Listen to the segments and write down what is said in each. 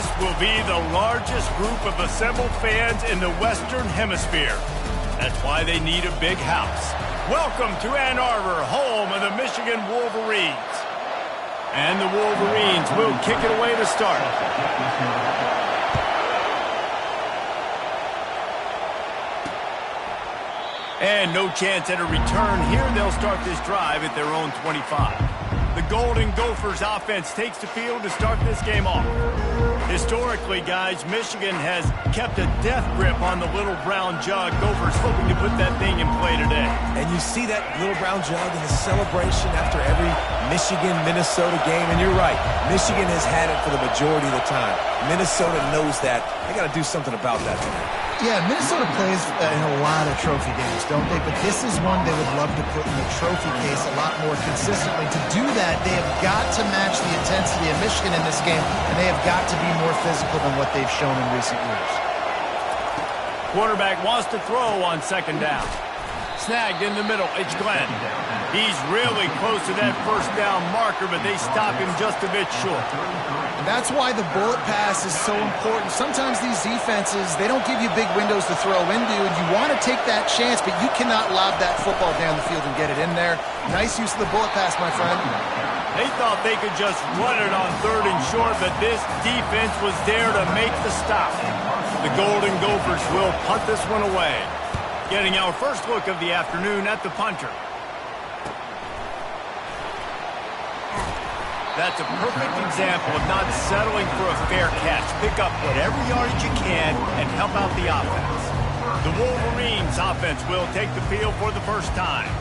This will be the largest group of assembled fans in the Western Hemisphere. That's why they need a big house. Welcome to Ann Arbor, home of the Michigan Wolverines. And the Wolverines will kick it away to start. And no chance at a return here. They'll start this drive at their own 25. The Golden Gophers offense takes the field to start this game off. Historically, guys, Michigan has kept a death grip on the little brown jug. Gophers hoping to put that thing in play today. And you see that little brown jug in the celebration after every Michigan-Minnesota game. And you're right, Michigan has had it for the majority of the time. Minnesota knows that. They got to do something about that tonight. Yeah, Minnesota plays in a lot of trophy games, don't they? But this is one they would love to put in the trophy case a lot more consistently. To do that, they have got to match the intensity of Michigan in this game, and they have got to be more physical than what they've shown in recent years. Quarterback wants to throw on second down. Snagged in the middle, it's Glenn. He's really close to that first down marker, but they stop him just a bit short. And that's why the bullet pass is so important. Sometimes these defenses, they don't give you big windows to throw into, and you want to take that chance, but you cannot lob that football down the field and get it in there. Nice use of the bullet pass, my friend. They thought they could just run it on third and short, but this defense was there to make the stop. The Golden Gophers will punt this one away. Getting our first look of the afternoon at the punter. That's a perfect example of not settling for a fair catch. Pick up whatever yardage you can and help out the offense. The Wolverines offense will take the field for the first time.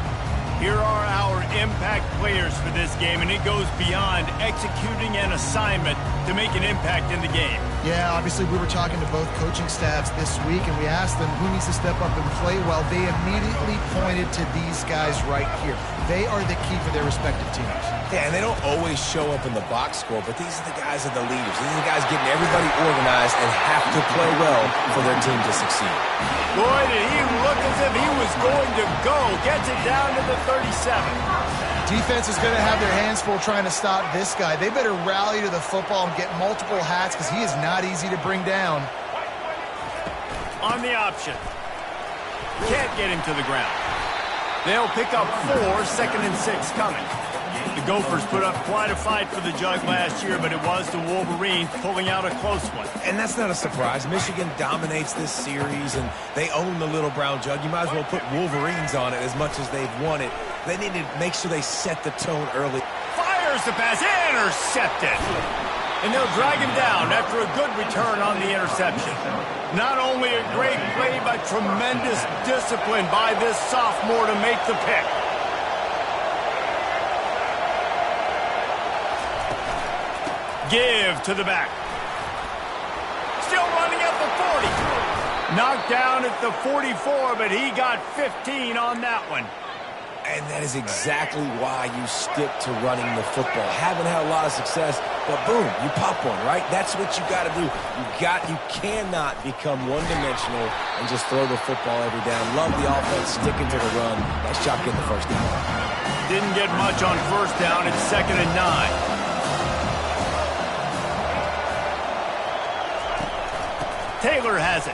Here are our impact players for this game, and it goes beyond executing an assignment to make an impact in the game. Yeah, obviously we were talking to both coaching staffs this week, and we asked them who needs to step up and play well. They immediately pointed to these guys right here. They are the key for their respective teams. Yeah, and they don't always show up in the box score, but these are the guys that are the leaders. These are the guys getting everybody organized and have to play well for their team to succeed. Boy, did he look as if he was going to go. Gets it down to the 37. Defense is going to have their hands full trying to stop this guy. They better rally to the football and get multiple hats because he is not easy to bring down. On the option. Can't get him to the ground. They'll pick up 4, 2nd and 6 coming. The Gophers put up quite a fight for the jug last year, but it was the Wolverines pulling out a close one. And that's not a surprise. Michigan dominates this series, and they own the little brown jug. You might as well put Wolverines on it as much as they've won it. They need to make sure they set the tone early. Fires the pass, intercepted. And they'll drag him down after a good return on the interception. Not only a great play, but tremendous discipline by this sophomore to make the pick. Give to the back. Still running at the 40. Knocked down at the 44, but he got 15 on that one. And that is exactly why you stick to running the football. Haven't had a lot of success, but boom, you pop one, right? That's what you got to do. You cannot become one-dimensional and just throw the football every down. Love the offense, sticking to the run. Nice job getting the first down. Didn't get much on first down. It's 2nd and 9. Taylor has it.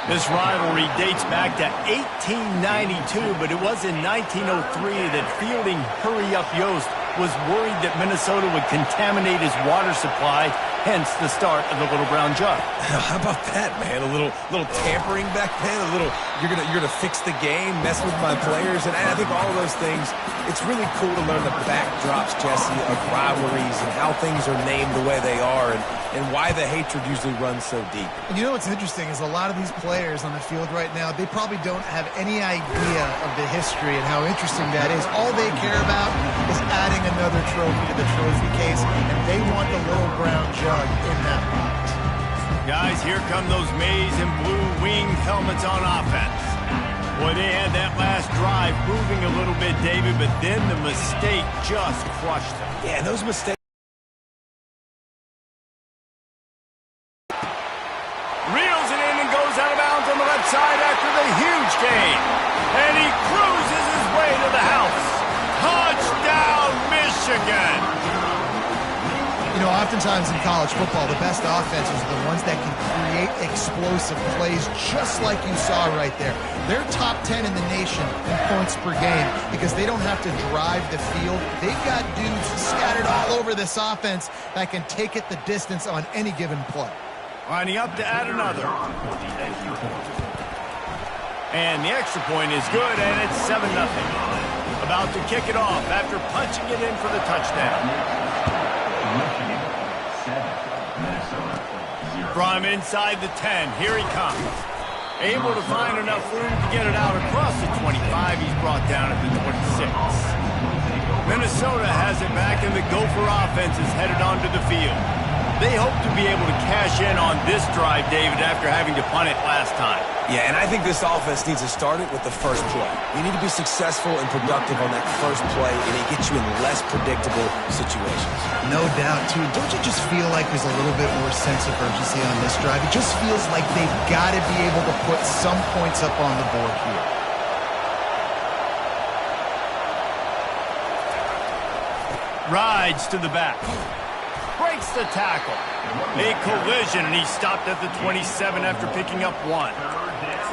This rivalry dates back to 1892, but it was in 1903 that fielding Hurry Up Yost was worried that Minnesota would contaminate his water supply, hence the start of the little brown jug. How about that, man? A little tampering back then, you're gonna fix the game, mess with my players, and I think all of those things. It's really cool to learn the backdrops, Jesse, of rivalries and how things are named the way they are, and why the hatred usually runs so deep. And you know what's interesting is a lot of these players on the field right now, they probably don't have any idea of the history and how interesting that is. All they care about is adding another trophy to the trophy case, and they want the little brown jug in that box. Guys, here come those maize and blue winged helmets on offense. Boy, they had that last drive moving a little bit, David, but then the mistake just crushed them. Yeah, those mistakes. Reels it in and goes out of bounds on the left side after the huge gain. And he cruises his way to the house. Touchdown, Michigan! You You know, oftentimes in college football, the best offenses are the ones that can create explosive plays, just like you saw right there. They're top 10 in the nation in points per game because they don't have to drive the field. They've got dudes scattered all over this offense that can take it the distance on any given play. Lining up to add another. And the extra point is good, and it's 7-0. About to kick it off after punching it in for the touchdown. From inside the 10, here he comes. Able to find enough room to get it out across the 25. He's brought down at the 26. Minnesota has it back, and the Gopher offense is headed onto the field. They hope to be able to cash in on this drive, David, after having to punt it last time. Yeah, and I think this offense needs to start it with the first play. You need to be successful and productive on that first play, and it gets you in less predictable situations. No doubt, too. Don't you just feel like there's a little bit more sense of urgency on this drive? It just feels like they've got to be able to put some points up on the board here. Rides to the back. Breaks the tackle. A collision, and he stopped at the 27 after picking up 1.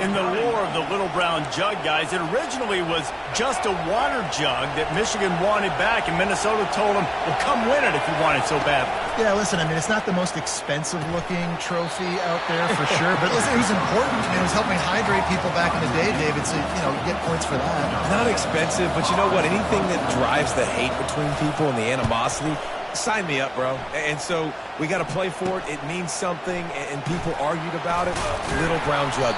In the lore of the little brown jug, guys, it originally was just a water jug that Michigan wanted back, and Minnesota told them, well, come win it if you want it so badly. Yeah, listen, I mean, it's not the most expensive-looking trophy out there for sure, but listen, it was important. I mean, it was helping hydrate people back in the day, David, so, you know, you get points for that. Not expensive, but you know what? Anything that drives the hate between people and the animosity, sign me up, bro. And so we got to play for it. It means something, and people argued about it. Little brown jug.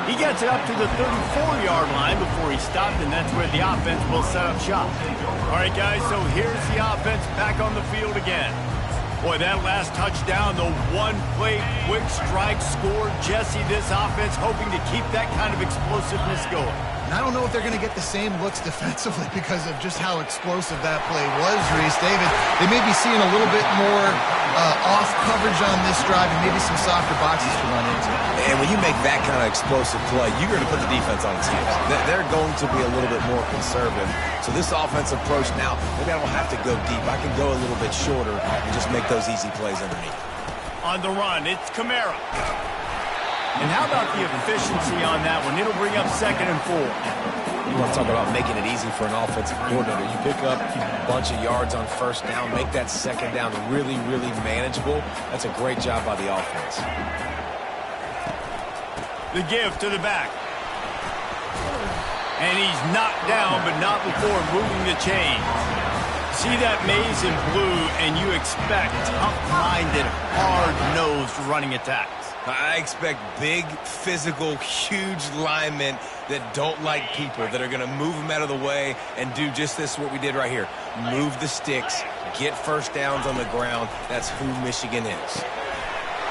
He gets it up to the 34-yard line before he stopped, and that's where the offense will set up shop. All right, guys, so here's the offense back on the field again. Boy, that last touchdown, the one-play quick strike score. Jesse, this offense hoping to keep that kind of explosiveness going. And I don't know if they're going to get the same looks defensively because of just how explosive that play was, Reese. David, they may be seeing a little bit more off coverage on this drive and maybe some softer boxes to run into. And when you make that kind of explosive play, you're going to put the defense on its heels. They're going to be a little bit more conservative. So this offensive approach now, maybe I don't have to go deep. I can go a little bit shorter and just make those easy plays underneath. On the run, it's Kamara. And how about the efficiency on that one? It'll bring up 2nd and 4. You want to talk about making it easy for an offensive coordinator. You pick up a bunch of yards on first down, make that second down really, really manageable. That's a great job by the offense. The give to the back. And he's knocked down, but not before moving the chains. See that maze in blue, and you expect tough-minded, hard-nosed running attacks. I expect big, physical, huge linemen that don't like people, that are going to move them out of the way and do just this, what we did right here. Move the sticks, get first downs on the ground. That's who Michigan is.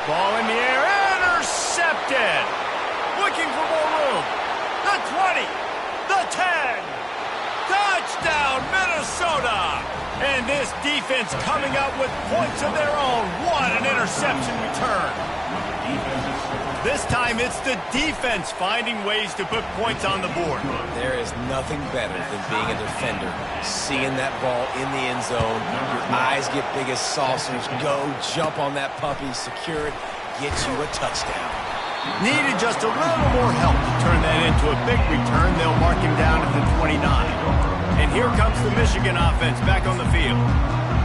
Ball in the air, intercepted. Looking for more room. The 20, the 10. Touchdown, Minnesota. And this defense coming up with points of their own. What an interception return. This time it's the defense finding ways to put points on the board. There is nothing better than being a defender. Seeing that ball in the end zone, your eyes get big as saucers. Go, jump on that puppy, secure it, get you a touchdown. Needed just a little more help to turn that into a big return. They'll mark him down at the 29. And here comes the Michigan offense back on the field.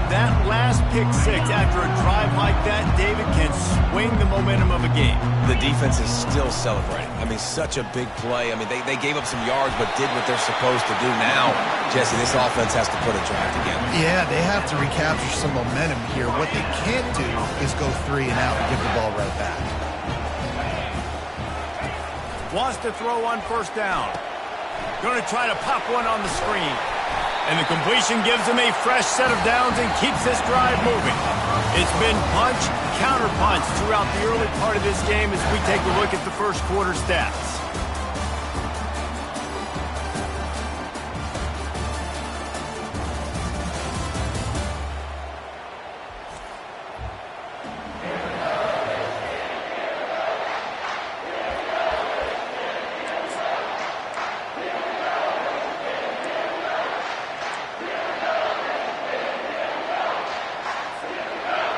That last pick six after a drive like that, David, can swing the momentum of a game. The defense is still celebrating. I mean, such a big play. I mean, they gave up some yards but did what they're supposed to do. Now, Jesse, this offense has to put a drive together. Yeah, they have to recapture some momentum here. What they can't do is go 3 and out and give the ball right back. Wants to throw on first down. Going to try to pop one on the screen. And the completion gives him a fresh set of downs and keeps this drive moving. It's been punch, counter punch throughout the early part of this game as we take a look at the first quarter stats.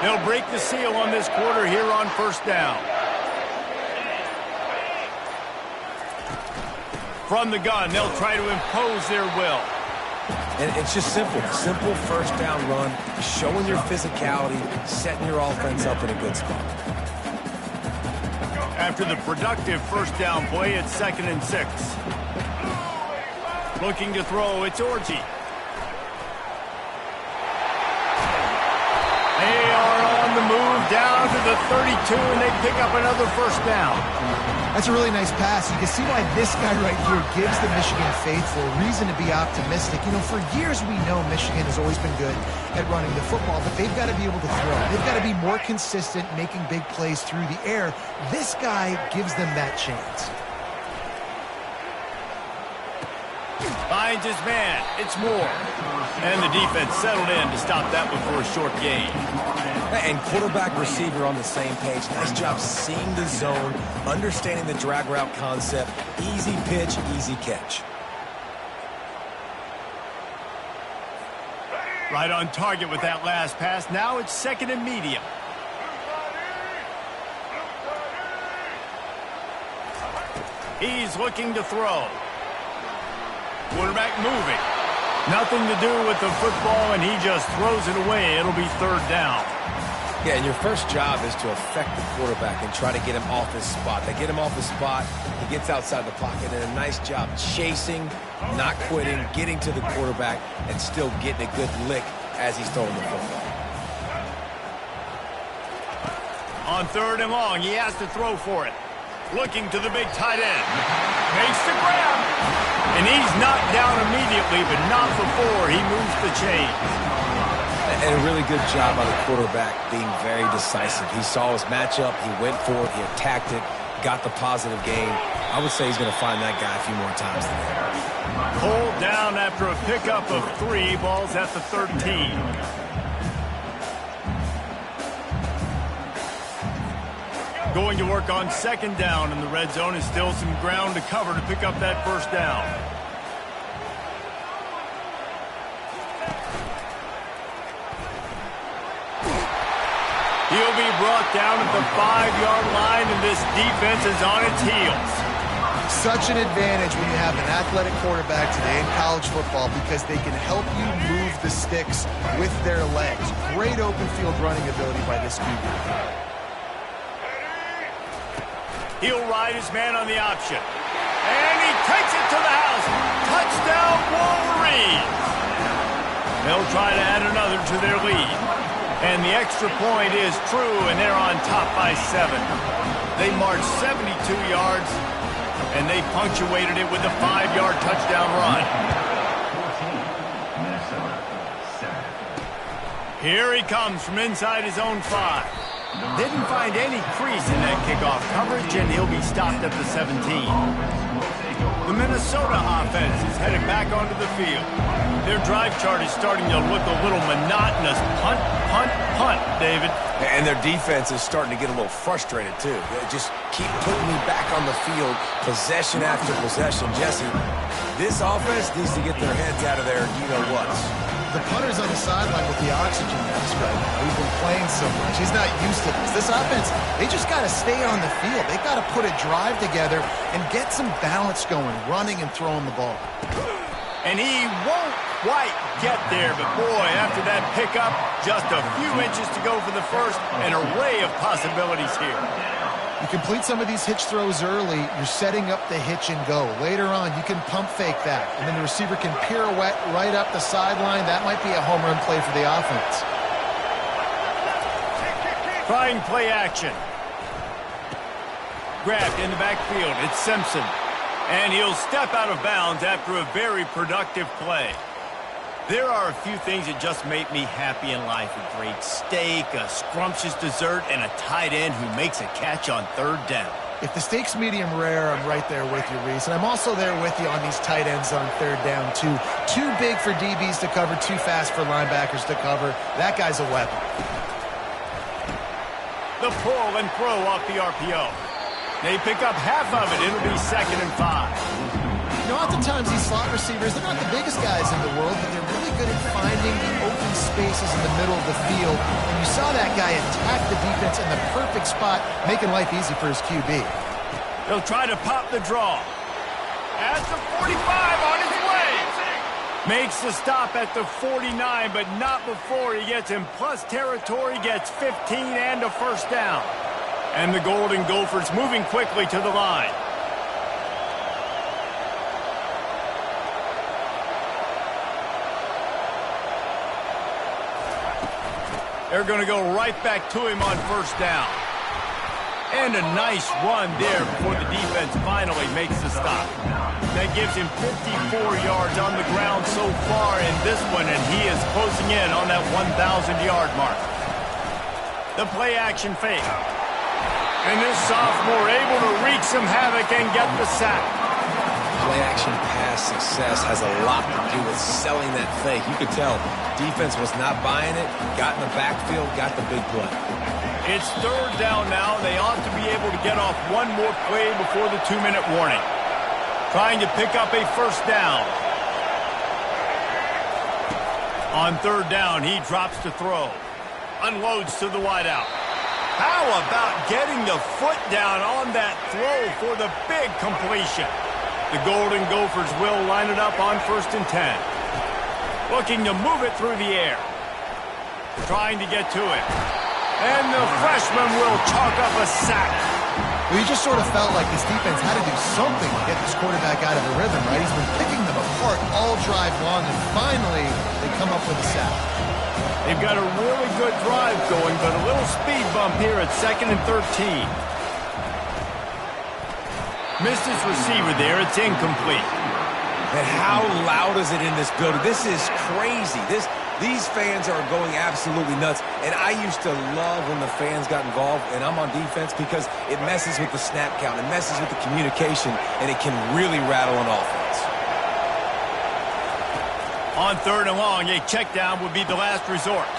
They'll break the seal on this quarter here on first down. From the gun, they'll try to impose their will. And it's just simple. Simple first down run, showing your physicality, setting your offense up in a good spot. After the productive first down play, it's 2nd and 6. Looking to throw, it's Orji. They are on the move down to the 32, and they pick up another first down. That's a really nice pass. You can see why this guy right here gives the Michigan faithful a reason to be optimistic. You know, for years we know Michigan has always been good at running the football, but they've got to be able to throw. They've got to be more consistent making big plays through the air. This guy gives them that chance. Finds his man. It's Moore. And the defense settled in to stop that one for a short gain. And quarterback receiver on the same page. Nice job seeing the zone, understanding the drag route concept. Easy pitch, easy catch. Right on target with that last pass. Now it's 2nd and medium. He's looking to throw. Quarterback moving. Nothing to do with the football, and he just throws it away. It'll be 3rd down. Yeah, and your first job is to affect the quarterback and try to get him off his spot. They get him off his spot, he gets outside the pocket, and a nice job chasing, not quitting, getting to the quarterback, and still getting a good lick as he's throwing the football. On 3rd and long, he has to throw for it. Looking to the big tight end. Makes the grab. And he's knocked down immediately, but not before he moves the chains. And a really good job by the quarterback being very decisive. He saw his matchup, he went for it, he attacked it, got the positive gain. I would say he's going to find that guy a few more times today. Pulled down after a pickup of 3, balls at the 13. Going to work on 2nd down in the red zone, and still some ground to cover to pick up that first down. He'll be brought down at the 5-yard line, and this defense is on its heels. Such an advantage when you have an athletic quarterback today in college football because they can help you move the sticks with their legs. Great open field running ability by this QB. He'll ride his man on the option. And he takes it to the house. Touchdown, Wolverines! They'll try to add another to their lead. And the extra point is true, and they're on top by 7. They marched 72 yards, and they punctuated it with a 5-yard touchdown run. Here he comes from inside his own 5. Didn't find any crease in that kickoff coverage, and he'll be stopped at the 17. The Minnesota offense is headed back onto the field. Their drive chart is starting to look a little monotonous. Punt, punt, punt, David. And their defense is starting to get a little frustrated, too. They just keep putting me back on the field, possession after possession. Jesse, this offense needs to get their heads out of there, you-know-whats. The punter's on the sideline with the oxygen mask right now. He's been playing so much. He's not used to this. This offense, they just got to stay on the field. They got to put a drive together and get some balance going, running and throwing the ball. And he won't quite get there, but boy, after that pickup, just a few inches to go for the first, an array of possibilities here. You complete some of these hitch throws early, you're setting up the hitch and go. Later on, you can pump fake that, and then the receiver can pirouette right up the sideline. That might be a home run play for the offense. Trying play action. Grabbed in the backfield. It's Simpson. And he'll step out of bounds after a very productive play. There are a few things that just make me happy in life. A great steak, a scrumptious dessert, and a tight end who makes a catch on 3rd down. If the steak's medium rare, I'm right there with you, Reese. And I'm also there with you on these tight ends on 3rd down, too. Too big for DBs to cover, too fast for linebackers to cover. That guy's a weapon. The pull and throw off the RPO. They pick up half of it. It'll be 2nd and 5. You know, oftentimes these slot receivers, they're not the biggest guys in the world, but they're really good at finding the open open spaces in the middle of the field, and you saw that guy attack the defense in the perfect spot, making life easy for his QB. He'll try to pop the draw. At the 45 on his way. Makes the stop at the 49, but not before he gets in plus territory, gets 15 and a first down. And the Golden Gophers moving quickly to the line. They're going to go right back to him on first down. And a nice run there before the defense finally makes the stop. That gives him 54 yards on the ground so far in this one, and he is closing in on that 1,000-yard mark. The play-action fake. And this sophomore able to wreak some havoc and get the sack. Play-action pass success has a lot to do with selling that fake. You could tell defense was not buying it, got in the backfield, got the big play. It's third down now. They ought to be able to get off one more play before the 2-minute warning. Trying to pick up a first down. On third down, he drops to throw. Unloads to the wideout. How about getting the foot down on that throw for the big completion? The Golden Gophers will line it up on 1st and 10. Looking to move it through the air. Trying to get to it. And the freshman will chalk up a sack. Well, you just sort of felt like this defense had to do something to get this quarterback out of the rhythm, right? He's been picking them apart all drive long, and finally they come up with a sack. They've got a really good drive going, but a little speed bump here at 2nd and 13. Missed his receiver there. It's incomplete. And how loud is it in this building? This is crazy. These fans are going absolutely nuts. And I used to love when the fans got involved, and I'm on defense because it messes with the snap count. It messes with the communication, and it can really rattle an offense. On third and long, a check down would be the last resort.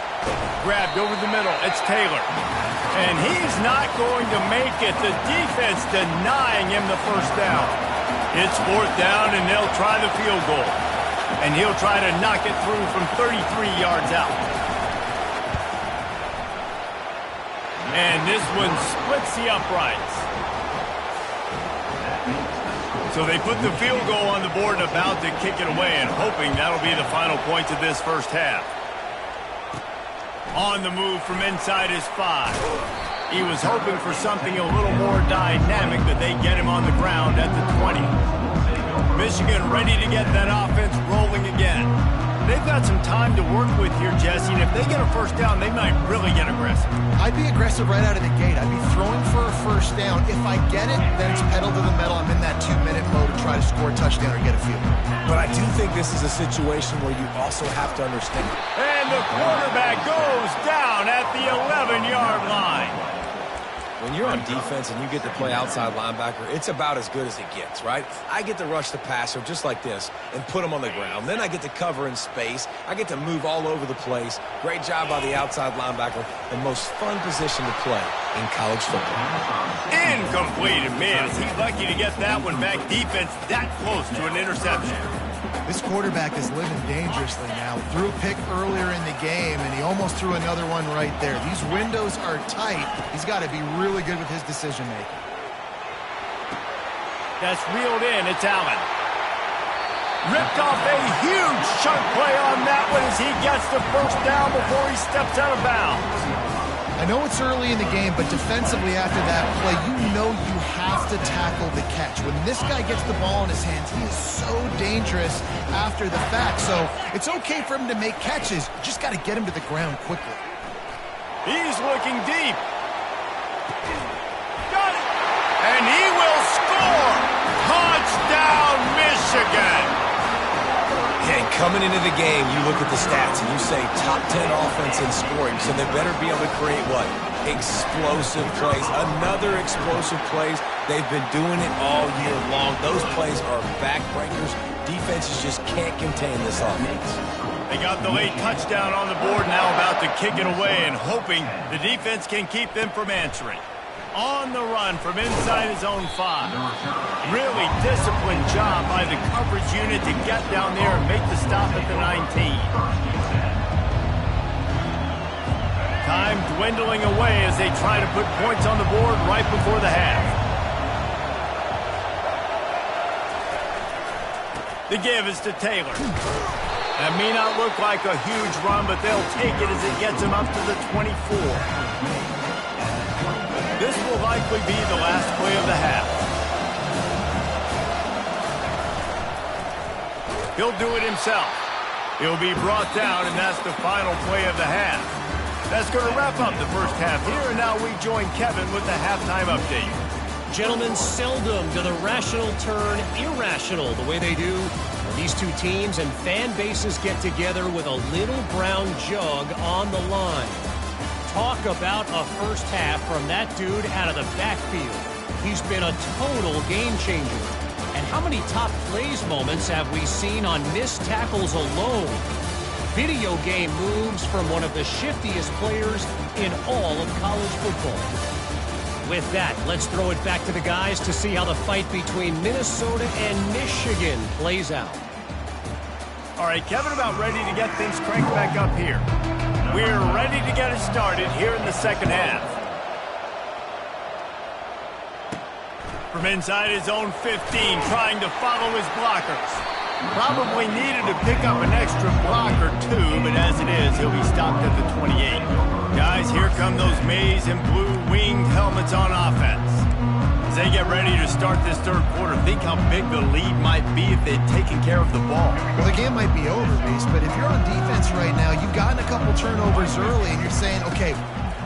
Grabbed over the middle. It's Taylor. And he's not going to make it. The defense denying him the first down. It's fourth down, and they'll try the field goal. And he'll try to knock it through from 33 yards out. And this one splits the uprights. So they put the field goal on the board and about to kick it away, and hoping that'll be the final points of this first half. On the move from inside his 5. He was hoping for something a little more dynamic, but they get him on the ground at the 20. Michigan ready to get that offense rolling again. They've got some time to work with here, Jesse, and if they get a first down, they might really get aggressive. I'd be aggressive right out of the gate. I'd be throwing for a first down. If I get it, then it's pedal to the metal. I'm in that 2-minute mode to try to score a touchdown or get a field goal. But I do think this is a situation where you also have to understand. And the quarterback goes down at the 11-yard line. When you're on defense and you get to play outside linebacker, it's about as good as it gets, right? I get to rush the passer just like this and put him on the ground. Then I get to cover in space. I get to move all over the place. Great job by the outside linebacker. The most fun position to play in college football. Incomplete. Man, is he lucky to get that one back. Defense that close to an interception. This quarterback is living dangerously now. Threw a pick earlier in the game, and he almost threw another one right there. These windows are tight. He's got to be really good with his decision-making. That's reeled in. It's Allen. Ripped off a huge chunk play on that one as he gets the first down before he steps out of bounds. I know it's early in the game, but defensively after that play, you know you have to tackle the catch. When this guy gets the ball in his hands, he is so dangerous after the fact. So it's okay for him to make catches. You just got to get him to the ground quickly. He's looking deep. Got it. And he will score. Touchdown, Michigan. And coming into the game, you look at the stats and you say top 10 offense in scoring, so they better be able to create what? Explosive plays. Another explosive plays. They've been doing it all year long. Those plays are backbreakers. Defenses just can't contain this offense. They got the late touchdown on the board, now about to kick it away and hoping the defense can keep them from answering. On the run from inside his own 5. Really disciplined job by the coverage unit to get down there and make the stop at the 19. Time dwindling away as they try to put points on the board right before the half. The give is to Taylor. That may not look like a huge run, but they'll take it as it gets him up to the 24. This will likely be the last play of the half. He'll do it himself. He'll be brought down, and that's the final play of the half. That's going to wrap up the first half here, and now we join Kevin with the halftime update. Gentlemen, seldom do the rational turn irrational the way they do when these two teams and fan bases get together with a little brown jug on the line. Talk about a first half from that dude out of the backfield. He's been a total game changer. And how many top plays moments have we seen on missed tackles alone? Video game moves from one of the shiftiest players in all of college football. With that, let's throw it back to the guys to see how the fight between Minnesota and Michigan plays out. All right, Kevin, about ready to get things cranked back up here. We're ready to get it started here in the second half. From inside his own 15, trying to follow his blockers. Probably needed to pick up an extra block or two, but as it is, he'll be stopped at the 28. Guys, here come those maize and blue winged helmets on offense. As they get ready to start this third quarter, think how big the lead might be if they'd taken care of the ball. Well, the game might be over, Reese, but if you're on defense right now, you've gotten a couple turnovers early, and you're saying, okay,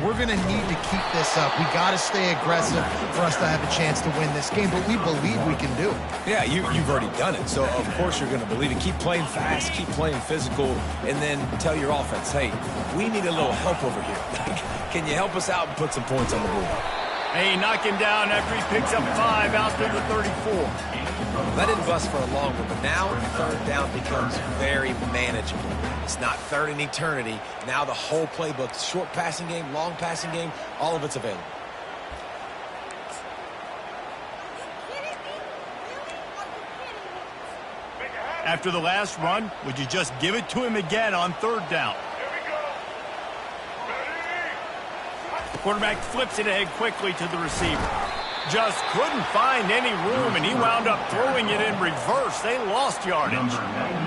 we're going to need to keep this up. We got to stay aggressive for us to have a chance to win this game, but we believe we can do it. Yeah, you've already done it, so of course you're going to believe it. Keep playing fast, keep playing physical, and then tell your offense, hey, we need a little help over here. Can you help us out and put some points on the board? Hey, knock him down after he picks up 5 out to the 34. That didn't bust for a long one, but now third down becomes very manageable. It's not third in eternity. Now the whole playbook, short passing game, long passing game, all of it's available. After the last run, would you just give it to him again on third down? The quarterback flips it ahead quickly to the receiver. Just couldn't find any room, and he wound up throwing it in reverse. They lost yardage.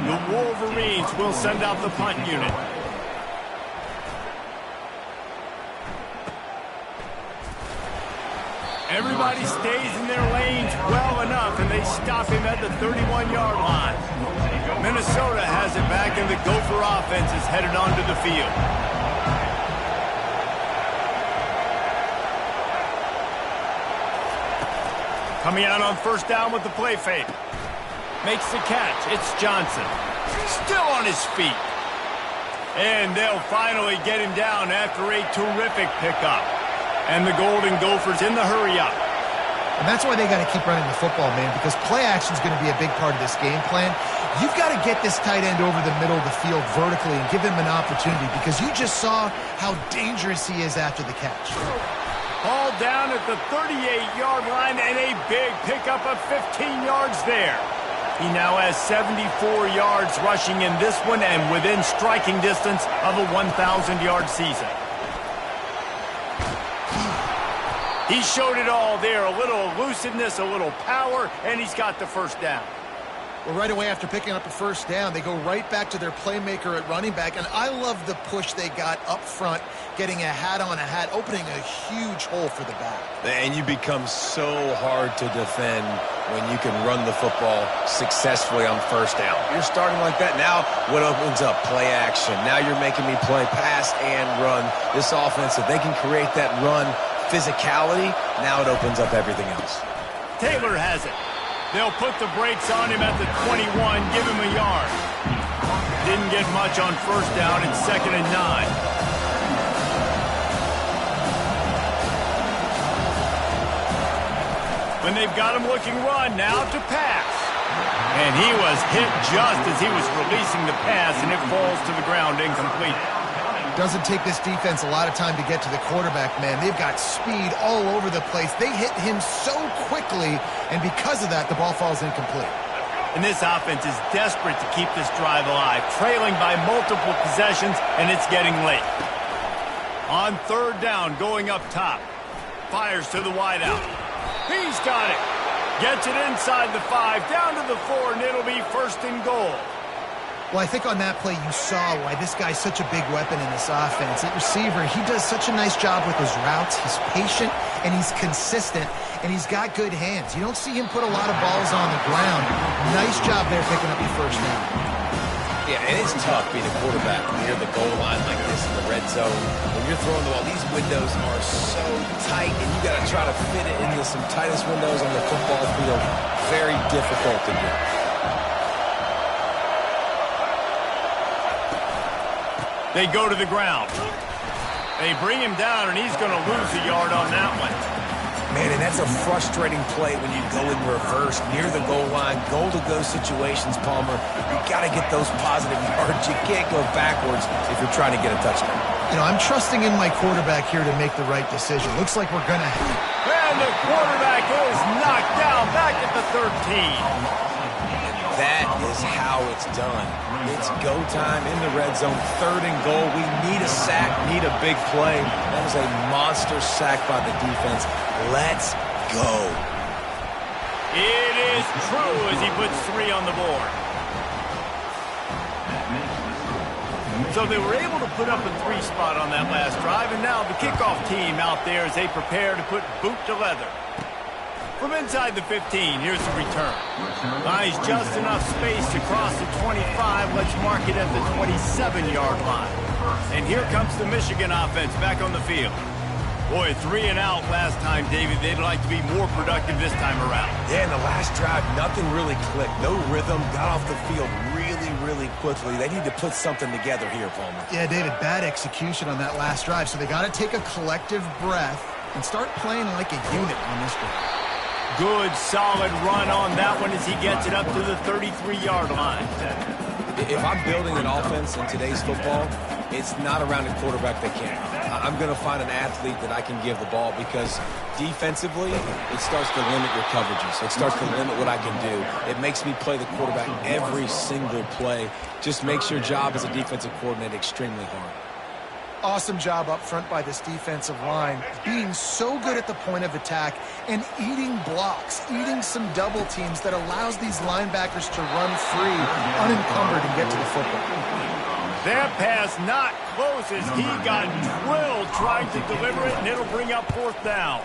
The Wolverines will send out the punt unit. Everybody stays in their lanes well enough, and they stop him at the 31-yard line. Minnesota has it back, and the Gopher offense is headed onto the field. Coming out on first down with the play fake. Makes the catch. It's Johnson. Still on his feet. And they'll finally get him down after a terrific pickup. And the Golden Gophers in the hurry-up. And that's why they got to keep running the football, man, because play action is going to be a big part of this game plan. You've got to get this tight end over the middle of the field vertically and give him an opportunity, because you just saw how dangerous he is after the catch. Ball down at the 38-yard line, and a big pickup of 15 yards there. He now has 74 yards rushing in this one and within striking distance of a 1,000-yard season. He showed it all there, a little elusiveness, a little power, and he's got the first down. Well, right away after picking up a first down, they go right back to their playmaker at running back, and I love the push they got up front, getting a hat on a hat, opening a huge hole for the back. And you become so hard to defend when you can run the football successfully on first down. You're starting like that. Now what opens up? Play action. Now you're making me play pass and run. This offense, if they can create that run physicality, now it opens up everything else. Taylor has it. They'll put the brakes on him at the 21, give him a yard. Didn't get much on first down. It's 2nd and 9. When they've got him looking run, now to pass. And he was hit just as he was releasing the pass, and it falls to the ground incomplete. Doesn't take this defense a lot of time to get to the quarterback, man. They've got speed all over the place. They hit him so quickly, and because of that, the ball falls incomplete. And this offense is desperate to keep this drive alive, trailing by multiple possessions, and it's getting late. On third down, going up top. Fires to the wideout. He's got it. Gets it inside the 5, down to the 4, and it'll be first and goal. Well, I think on that play you saw why this guy's such a big weapon in this offense. At receiver, he does such a nice job with his routes. He's patient, and he's consistent, and he's got good hands. You don't see him put a lot of balls on the ground. Nice job there picking up the first down. Yeah, and it's tough being a quarterback near the goal line like this in the red zone. When you're throwing the ball, these windows are so tight, and you got to try to fit it into some tightest windows on the football field. Very difficult to do. They go to the ground. They bring him down, and he's going to lose a yard on that one. Man, and that's a frustrating play when you go in reverse near the goal line. Goal-to-go situations, Palmer. You got to get those positive yards. You can't go backwards if you're trying to get a touchdown. You know, I'm trusting in my quarterback here to make the right decision. Looks like we're going to... And the quarterback is knocked down back at the 13. That is how it's done. It's go time in the red zone, third and goal. We need a sack, need a big play. That was a monster sack by the defense. Let's go. It is true as he puts 3 on the board. So they were able to put up a 3 spot on that last drive, and now the kickoff team out there as they prepare to put boot to leather. From inside the 15, here's the return. Buys just enough space to cross the 25. Let's mark it at the 27-yard line. And here comes the Michigan offense back on the field. Boy, 3 and out last time, David. They'd like to be more productive this time around. Yeah, in the last drive, nothing really clicked. No rhythm, got off the field really quickly. They need to put something together here, Palmer. Yeah, David, bad execution on that last drive. So they got to take a collective breath and start playing like a unit on this drive. Good, solid run on that one as he gets it up to the 33-yard line. If I'm building an offense in today's football, it's not around a quarterback that can. I'm going to find an athlete that I can give the ball because defensively, it starts to limit your coverages. It starts to limit what I can do. It makes me play the quarterback every single play. Just makes your job as a defensive coordinator extremely hard. Awesome job up front by this defensive line, being so good at the point of attack and eating blocks, eating some double teams that allows these linebackers to run free, unencumbered, and get to the football. That pass not close as he got drilled trying to deliver it, and it'll bring up 4th down.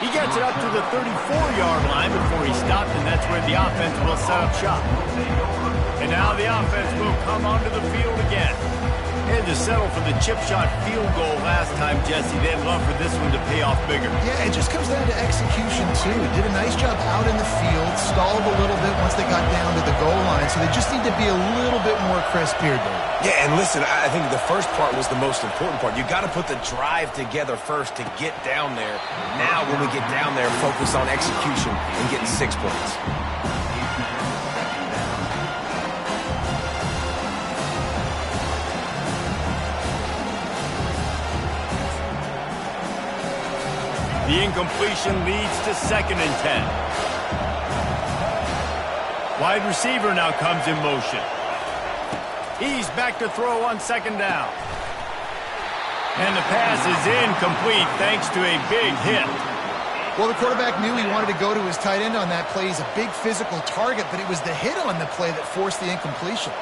He gets it up to the 34-yard line before he stopped, and that's where the offense will set up shop. And now the offense will come onto the field again. Had to settle for the chip shot field goal last time, Jesse. They'd love for this one to pay off bigger. Yeah, it just comes down to execution, too. Did a nice job out in the field, stalled a little bit once they got down to the goal line, so they just need to be a little bit more crisp here, Dave. Yeah, and listen, I think the first part was the most important part. You got to put the drive together first to get down there. Now, when we get down there, focus on execution and getting 6 points. The incompletion leads to 2nd and 10. Wide receiver now comes in motion. He's back to throw on 2nd down. And the pass is incomplete thanks to a big hit. Well, the quarterback knew he wanted to go to his tight end on that play. He's a big physical target, but it was the hit on the play that forced the incompletion.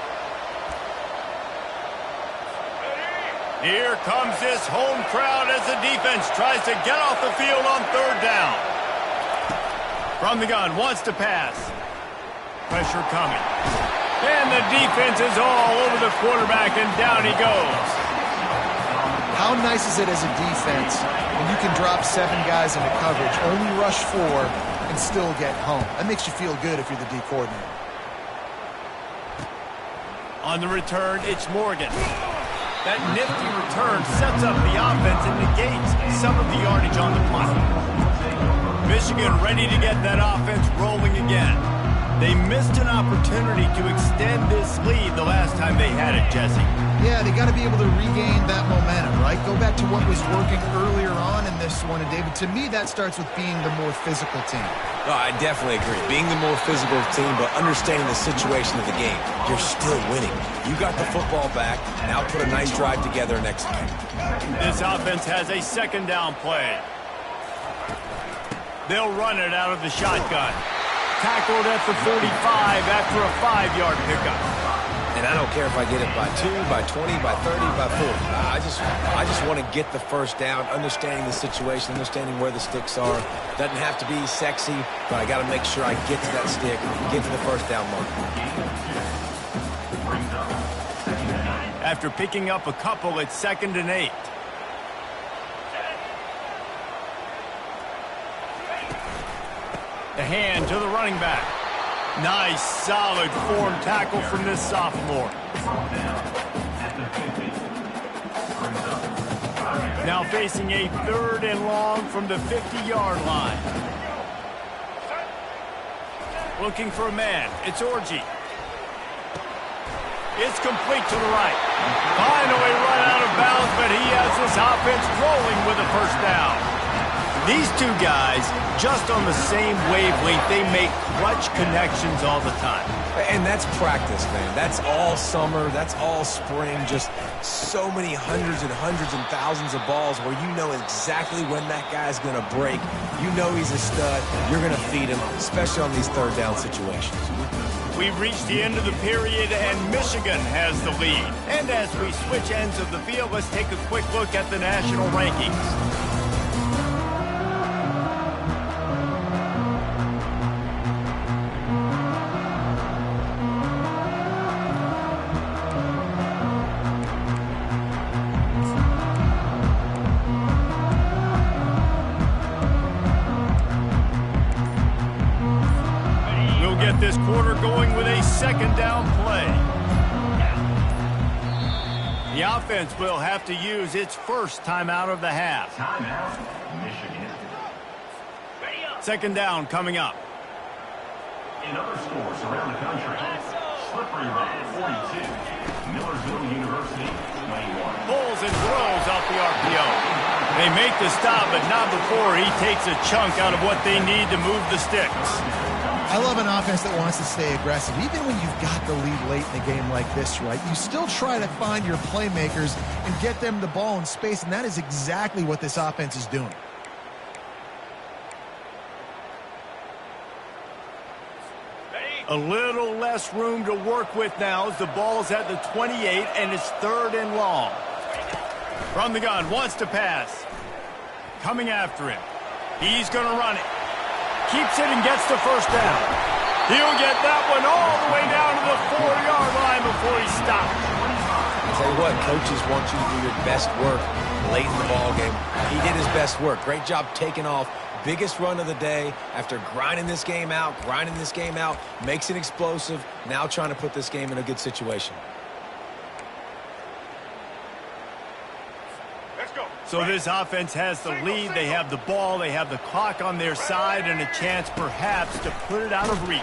Here comes this home crowd as the defense tries to get off the field on 3rd down. From the gun, wants to pass. Pressure coming. And the defense is all over the quarterback, and down he goes. How nice is it as a defense when you can drop 7 guys into coverage, only rush 4, and still get home? That makes you feel good if you're the D coordinator. On the return, it's Morgan. That nifty return sets up the offense and negates some of the yardage on the punt. Michigan ready to get that offense rolling again. They missed an opportunity to extend this lead the last time they had it, Jesse. Yeah, they got to be able to regain that momentum, right? go back to what was working earlier on in this one. And, David, to me, that starts with being the more physical team. No, I definitely agree. Being the more physical team, but understanding the situation of the game. You're still winning. You got the football back. Now put a nice drive together and execute. This offense has a second down play. They'll run it out of the shotgun. Tackled at the 45 after a 5-yard pickup. And I don't care if I get it by 2, by 20, by 30, by 40. I just want to get the first down, understanding the situation, understanding where the sticks are. Doesn't have to be sexy, but I got to make sure I get to that stick, get to the first down mark. After picking up a couple, it's 2nd and 8. The hand to the running back. Nice, solid form tackle from this sophomore. Now facing a 3rd and long from the 50-yard line. Looking for a man. It's Orji. It's complete to the right. Finally run out of bounds, but he has this offense rolling with a first down. These two guys, just on the same wavelength, they make clutch connections all the time. And that's practice, man. That's all summer. That's all spring. Just so many hundreds and thousands of balls where you know exactly when that guy's going to break. You know he's a stud. You're going to feed him, especially on these 3rd down situations. We've reached the end of the period, and Michigan has the lead. And as we switch ends of the field, let's take a quick look at the national rankings. This quarter going with a 2nd down play. The offense will have to use its first timeout of the half. Timeout, Michigan. 2nd down coming up. In other scores around the country, Slippery Rock 42, Millersville University 21. Pulls and throws off the RPO. They make the stop, but not before he takes a chunk out of what they need to move the sticks. I love an offense that wants to stay aggressive. Even when you've got the lead late in a game like this, right, you still try to find your playmakers and get them the ball in space, and that is exactly what this offense is doing. A little less room to work with now as the ball's at the 28, and it's 3rd and long. From the gun, wants to pass. Coming after him. He's going to run it. Keeps it and gets the first down. He'll get that one all the way down to the 4-yard line before he stops. I'll tell you what, coaches want you to do your best work late in the ball game. He did his best work. Great job taking off. Biggest run of the day after grinding this game out, makes it explosive, now trying to put this game in a good situation. So this offense has the lead. They have the ball. They have the clock on their side and a chance perhaps to put it out of reach.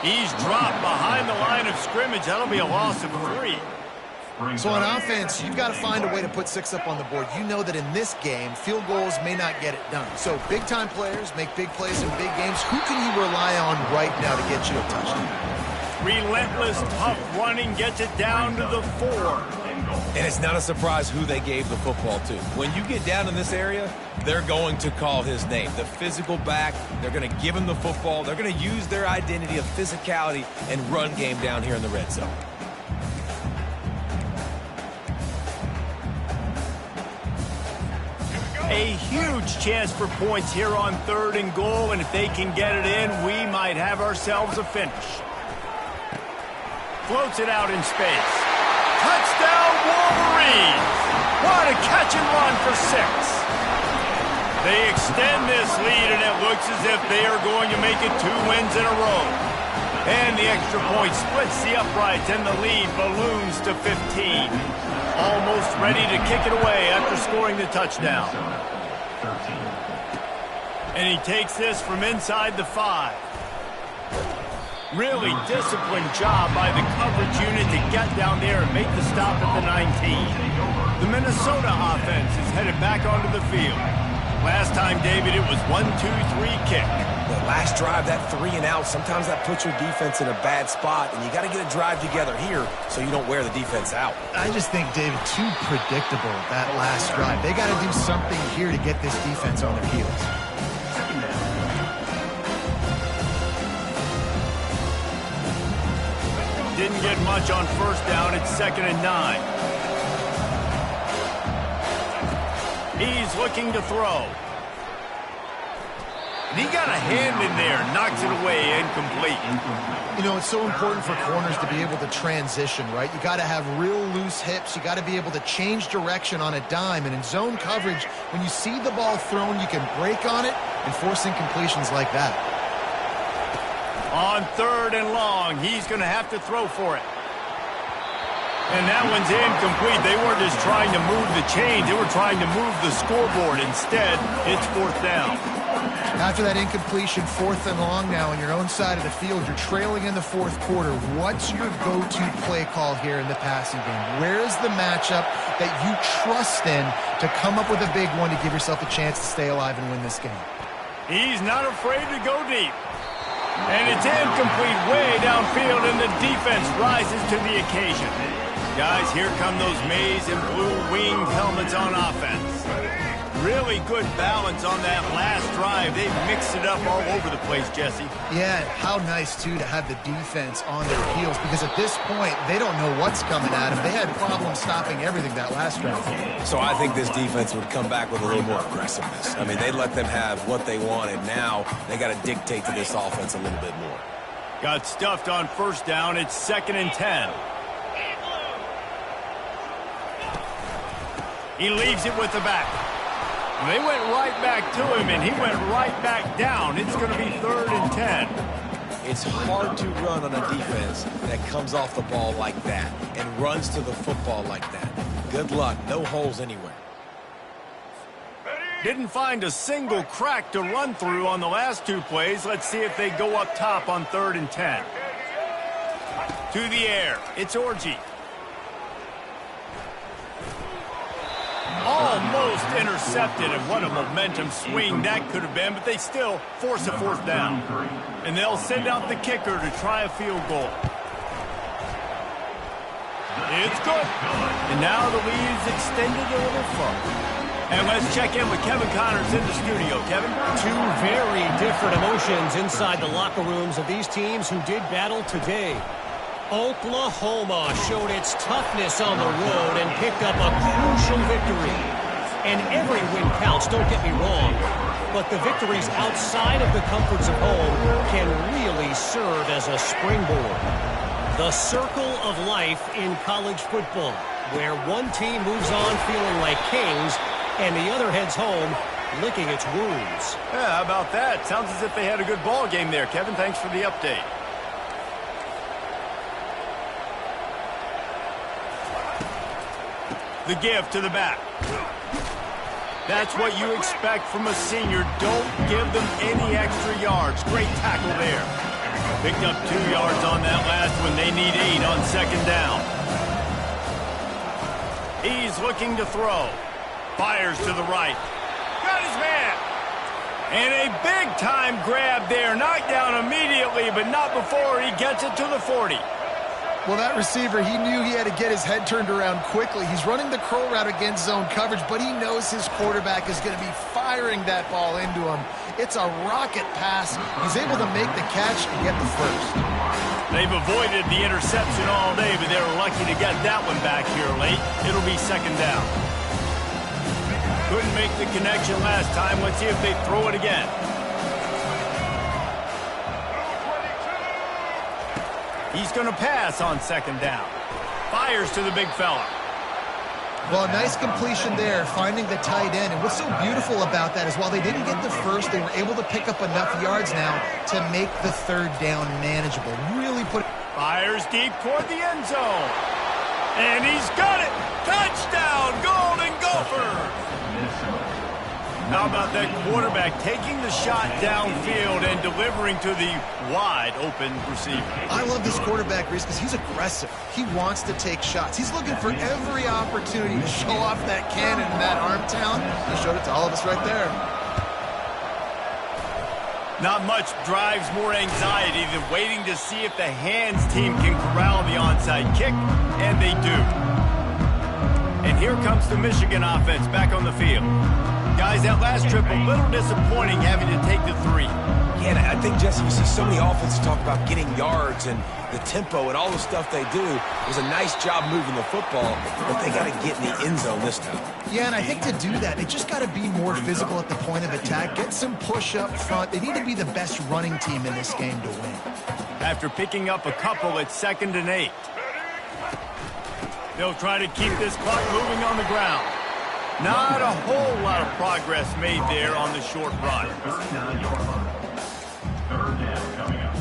He's dropped behind the line of scrimmage. That'll be a loss of 3. So on offense, you've got to find a way to put 6 up on the board. You know that in this game, field goals may not get it done. So big-time players make big plays in big games. Who can you rely on right now to get you a touchdown? Relentless, tough running gets it down to the 4. And it's not a surprise who they gave the football to. When you get down in this area, they're going to call his name. The physical back, they're going to give him the football. They're going to use their identity of physicality and run game down here in the red zone. A huge chance for points here on 3rd and goal, and if they can get it in, we might have ourselves a finish. Floats it out in space. Touchdown, Wolverines! What a catch and run for 6. They extend this lead, and it looks as if they are going to make it 2 wins in a row. And the extra point splits the uprights, and the lead balloons to 15. Almost ready to kick it away after scoring the touchdown. And he takes this from inside the 5. Really disciplined job by the coverage unit to get down there and make the stop at the 19. The Minnesota offense is headed back onto the field. Last time, David, it was 1-2-3 kick. The last drive, that 3-and-out, sometimes that puts your defense in a bad spot, and you got to get a drive together here so you don't wear the defense out. I just think, David, too predictable, that last drive. They got to do something here to get this defense on their heels. Didn't get much on first down. It's 2nd and 9. He's looking to throw. And he got a hand in there, knocks it away, incomplete. You know, it's so important for corners to be able to transition, right? You got to have real loose hips. You got to be able to change direction on a dime. And in zone coverage, when you see the ball thrown, you can break on it and force incompletions like that. On 3rd and long, he's going to have to throw for it. And that one's incomplete. They weren't just trying to move the chains. They were trying to move the scoreboard. Instead, it's 4th down. After that incompletion, 4th and long now on your own side of the field, you're trailing in the 4th quarter. What's your go-to play call here in the passing game? Where's the matchup that you trust in to come up with a big one to give yourself a chance to stay alive and win this game? He's not afraid to go deep. And it's incomplete way downfield, and the defense rises to the occasion. Guys, here come those maize and blue winged helmets on offense. Really good balance on that last drive. They've mixed it up all over the place, Jesse. Yeah, how nice, too, to have the defense on their heels, because at this point, they don't know what's coming at them. They had problems stopping everything that last drive. So I think this defense would come back with a little more aggressiveness. I mean, they let them have what they wanted. Now they got to dictate to this offense a little bit more. Got stuffed on first down. It's 2nd and 10. He leaves it with the back. They went right back to him, and he went right back down. It's going to be 3rd and 10. It's hard to run on a defense that comes off the ball like that and runs to the football like that. Good luck. No holes anywhere. Didn't find a single crack to run through on the last 2 plays. Let's see if they go up top on 3rd and 10. To the air. It's Orji. Almost intercepted, and what a momentum swing that could have been, but they still force a 4th down. And they'll send out the kicker to try a field goal. It's good. And now the lead's extended a little further. And let's check in with Kevin Connors in the studio. Kevin? 2 very different emotions inside the locker rooms of these teams who did battle today. Oklahoma showed its toughness on the road and picked up a crucial victory. And every win counts, don't get me wrong. But the victories outside of the comforts of home can really serve as a springboard. The circle of life in college football, where one team moves on feeling like kings and the other heads home licking its wounds. Yeah, how about that? Sounds as if they had a good ball game there. Kevin, thanks for the update. The give to the back. That's what you expect from a senior. Don't give them any extra yards. Great tackle there. Picked up 2 yards on that last one. They need 8 on 2nd down. He's looking to throw. Fires to the right. Got his man. And a big-time grab there. Knocked down immediately, but not before he gets it to the 40. Well, that receiver, he knew he had to get his head turned around quickly. He's running the curl route against zone coverage, but he knows his quarterback is going to be firing that ball into him. It's a rocket pass. He's able to make the catch and get the first. They've avoided the interception all day, but they were lucky to get that one back here late. It'll be 2nd down. Couldn't make the connection last time. Let's see if they throw it again. He's going to pass on 2nd down. Fires to the big fella. Well, a nice completion there, finding the tight end. And what's so beautiful about that is while they didn't get the first, they were able to pick up enough yards now to make the 3rd down manageable. Really put... Fires deep toward the end zone. And he's got it. Touchdown, Golden Gophers. How about that quarterback taking the shot downfield and delivering to the wide-open receiver? I love this quarterback, Reese, because he's aggressive. He wants to take shots. He's looking for every opportunity to show off that cannon and that arm talent. He showed it to all of us right there. Not much drives more anxiety than waiting to see if the hands team can corral the onside kick, and they do. And here comes the Michigan offense back on the field. Guys, that last trip, a little disappointing having to take the 3. Yeah, I think, Jesse, you see so many offenses talk about getting yards and the tempo and all the stuff they do. It was a nice job moving the football, but they got to get in the end zone this time. Yeah, and I think to do that, they just got to be more physical at the point of attack, get some push up front. They need to be the best running team in this game to win. After picking up a couple at 2nd and 8. They'll try to keep this clock moving on the ground. Not a whole lot of progress made there on the short run. 39-yard line. 3rd down coming up.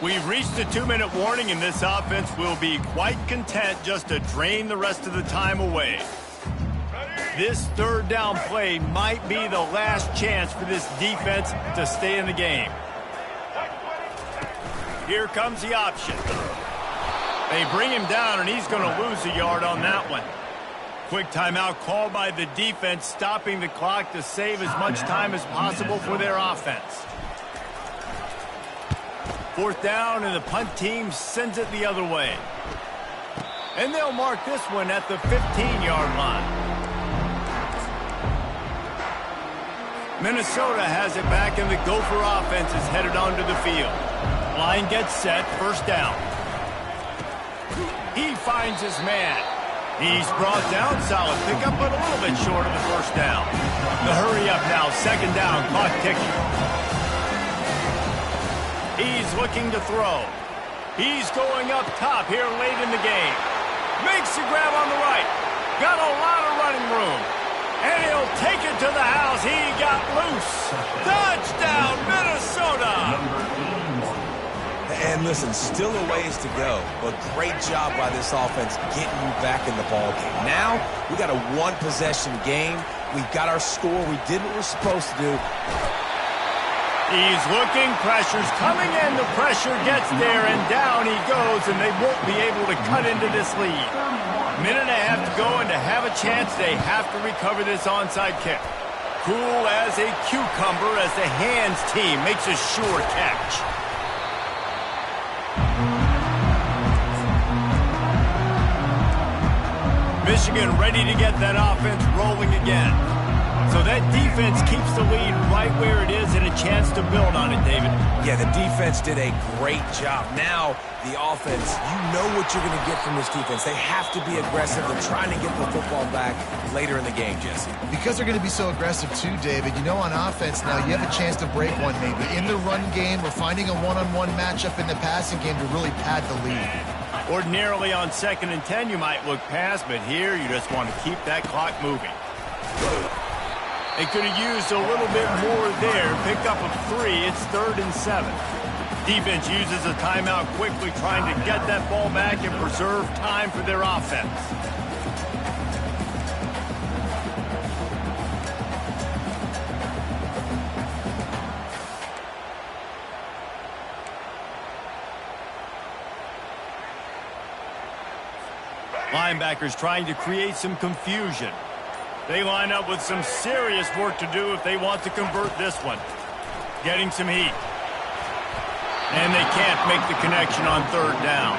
We've reached a 2-minute warning, and this offense will be quite content just to drain the rest of the time away. This 3rd down play might be the last chance for this defense to stay in the game. Here comes the option. They bring him down, and he's going to lose a yard on that one. Quick timeout called by the defense, stopping the clock to save as much time as possible for their offense. 4th down, and the punt team sends it the other way. And they'll mark this one at the 15-yard line. Minnesota has it back, and the Gopher offense is headed onto the field. Line gets set, 1st down. He finds his man. He's brought down, solid pickup, but a little bit short of the 1st down. The hurry up now, 2nd down, clock ticking. He's looking to throw. He's going up top here late in the game. Makes the grab on the right. Got a lot of running room. And he'll take it to the house. He got loose. Touchdown, Minnesota. And listen, still a ways to go, but great job by this offense getting you back in the ballgame. Now, we got a 1-possession game. We've got our score. We did what we're supposed to do. He's looking, pressure's coming in, the pressure gets there, and down he goes, and they won't be able to cut into this lead. Minute and a half to go, and to have a chance, they have to recover this onside kick. Cool as a cucumber as the hands team makes a sure catch. Michigan ready to get that offense rolling again. So that defense keeps the lead right where it is and a chance to build on it, David. Yeah, the defense did a great job. Now, the offense, you know what you're going to get from this defense. They have to be aggressive. They're trying to get the football back later in the game, Jesse. Because they're going to be so aggressive too, David, you know on offense now you have a chance to break one maybe. In the run game or finding a one-on-one matchup in the passing game to really pad the lead. Ordinarily on 2nd and 10 you might look past, but here you just want to keep that clock moving. They could have used a little bit more there. Picked up a 3. It's 3rd and 7. Defense uses a timeout quickly, trying to get that ball back and preserve time for their offense. Linebackers trying to create some confusion. They line up with some serious work to do if they want to convert this one. Getting some heat. And they can't make the connection on 3rd down.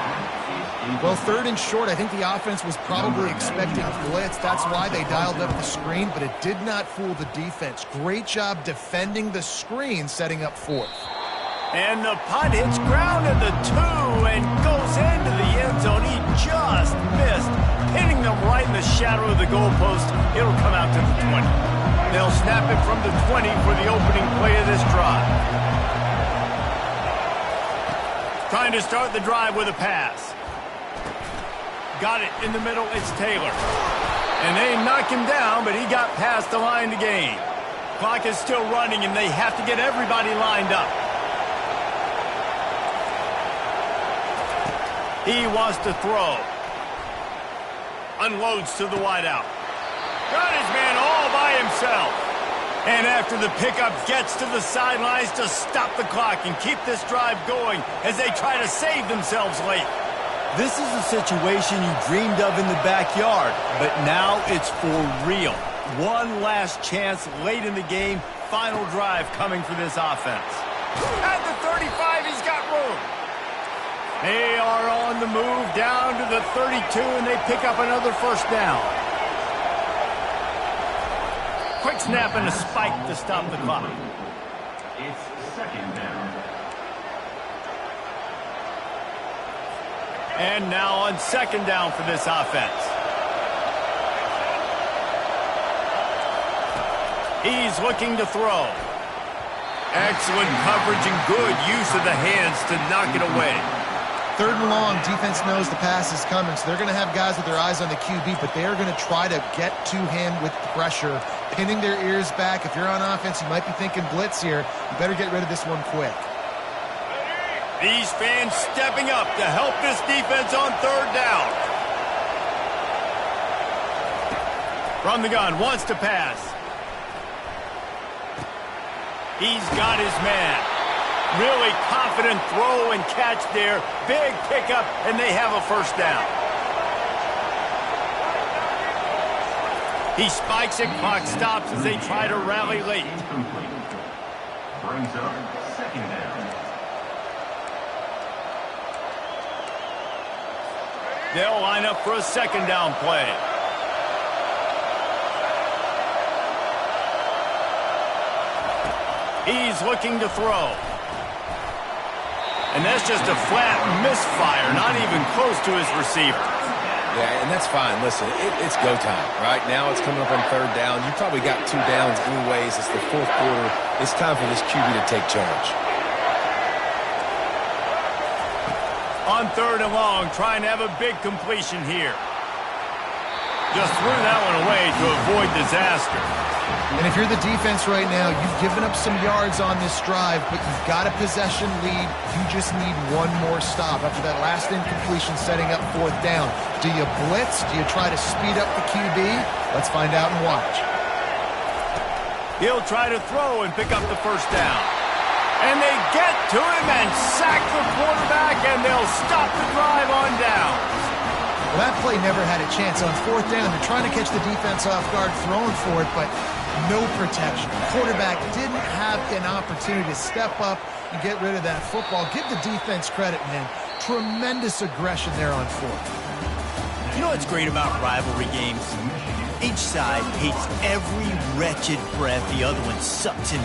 Well, 3rd and short, I think the offense was probably expecting blitz. That's why they dialed up the screen, but it did not fool the defense. Great job defending the screen, setting up 4th. And the punt hits ground at the 2 and goes into the end zone. He just missed, hitting them right in the shadow of the goalpost. It'll come out to the 20. They'll snap it from the 20 for the opening play of this drive. Trying to start the drive with a pass. Got it in the middle. It's Taylor. And they knock him down, but he got past the line to gain. Clock is still running, and they have to get everybody lined up. He wants to throw. Unloads to the wideout. Got his man all by himself. And after the pickup, gets to the sidelines to stop the clock and keep this drive going as they try to save themselves late. This is a situation you dreamed of in the backyard, but now it's for real. One last chance late in the game. Final drive coming for this offense. At the 35, he's got room. They are on the move down to the 32, and they pick up another first down. Quick snap and a spike to stop the clock. It's second down. And now on second down for this offense. He's looking to throw. Excellent coverage and good use of the hands to knock it away. Third and long, defense knows the pass is coming, so they're going to have guys with their eyes on the QB, but they are going to try to get to him with pressure, pinning their ears back. If you're on offense, you might be thinking blitz here. You better get rid of this one quick. These fans stepping up to help this defense on third down. From the gun, wants to pass. He's got his man. Really confident throw and catch there. Big pickup, and they have a first down. He spikes it, clock stops as they try to rally late. Incomplete. Brings up second down. They'll line up for a second down play. He's looking to throw. And that's just a flat misfire, not even close to his receiver. Yeah, and that's fine. Listen, it's go time. Right now it's coming up on third down. You probably got 2 downs anyways. It's the fourth quarter. It's time for this QB to take charge. On third and long, trying to have a big completion here. Just threw that one away to avoid disaster. And if you're the defense right now, you've given up some yards on this drive, but you've got a possession lead. You just need one more stop after that last incompletion setting up fourth down. Do you blitz? Do you try to speed up the QB? Let's find out and watch. He'll try to throw and pick up the first down. And they get to him and sack the quarterback, and they'll stop the drive on down. Well, that play never had a chance. On fourth down, they're trying to catch the defense off guard, throwing for it, but no protection. The quarterback didn't have an opportunity to step up and get rid of that football. Give the defense credit, man. Tremendous aggression there on fourth. You know what's great about rivalry games? Each side hates every wretched breath the other one sucks into